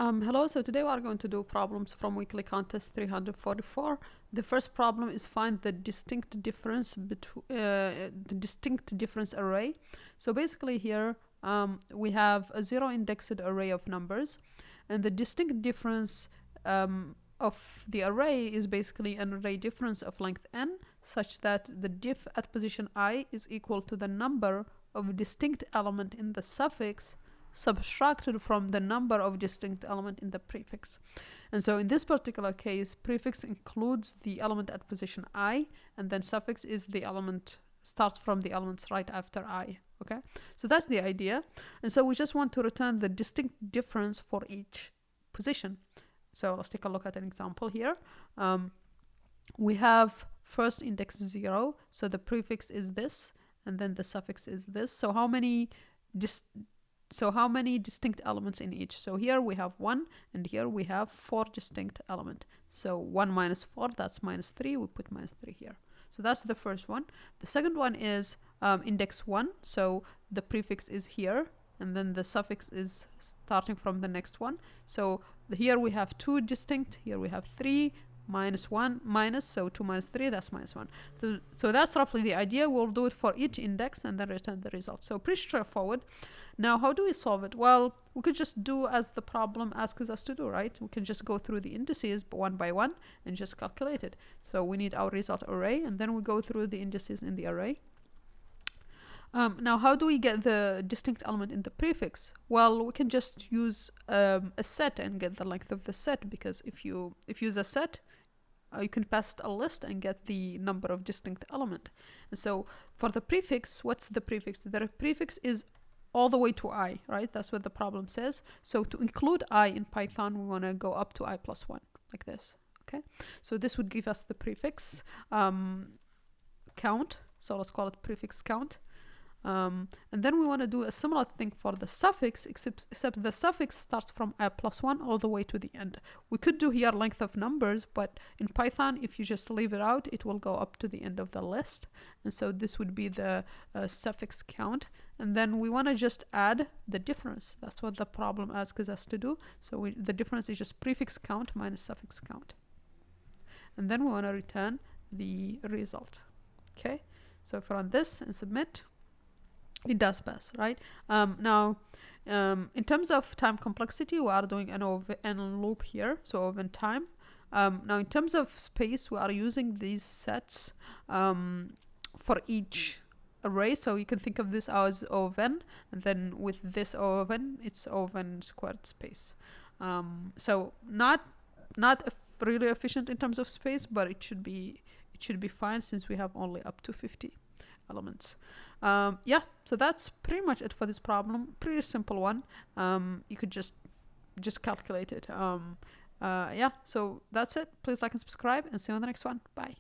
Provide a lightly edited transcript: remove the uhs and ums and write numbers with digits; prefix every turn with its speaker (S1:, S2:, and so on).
S1: Hello, so today we are going to do problems from weekly contest 344. The first problem is find the distinct difference between the distinct difference array. So basically here we have a zero indexed array of numbers, and the distinct difference of the array is basically an array difference of length n, such that the diff at position I is equal to the number of distinct element in the suffix subtracted from the number of distinct element in the prefix. And so in this particular case, prefix includes the element at position I, and then suffix is the element, starts from the elements right after I. Okay, so that's the idea. And so we just want to return the distinct difference for each position. So let's take a look at an example here. We have first index 0, so the prefix is this, and then the suffix is this. So how many distinct elements in each? So here we have 1, and here we have 4 distinct elements. So 1 minus 4, that's minus 3. We put minus 3 here. So that's the first one. The second one is index 1. So the prefix is here, and then the suffix is starting from the next one. So here we have 2 distinct, here we have 3, minus 1, minus, so 2 minus 3, that's minus 1. So that's roughly the idea. We'll do it for each index and then return the result. So pretty straightforward. Now, how do we solve it? Well, we could just do as the problem asks us to do, right? We can just go through the indices one by one and just calculate it. So we need our result array, and then we go through the indices in the array. Now, how do we get the distinct element in the prefix? Well, we can just use a set and get the length of the set, because if you use a set, you can pass a list and get the number of distinct element. And so for the prefix, what's the prefix? The prefix is all the way to I, right? That's what the problem says. So to include I in Python, we want to go up to I plus 1, like this. Okay, so this would give us the prefix count. So let's call it prefix count. And then we want to do a similar thing for the suffix, except the suffix starts from I plus 1 all the way to the end. We could do here length of numbers, but in Python, if you just leave it out, it will go up to the end of the list. And so this would be the suffix count. And then we want to just add the difference. That's what the problem asks us to do. So the difference is just prefix count minus suffix count. And then we want to return the result. Okay, so if we run this and submit, it does pass, right? Now, in terms of time complexity, we are doing an n loop here, so of n time. Now, in terms of space, we are using these sets for each array. So you can think of this as O of n, and then with this O of n, it's O of n squared space. So not really efficient in terms of space, but it should be fine since we have only up to 50 elements. Yeah, so that's pretty much it for this problem. Pretty simple one. You could just calculate it. Yeah, so that's it. Please like and subscribe, and see you on the next one. Bye.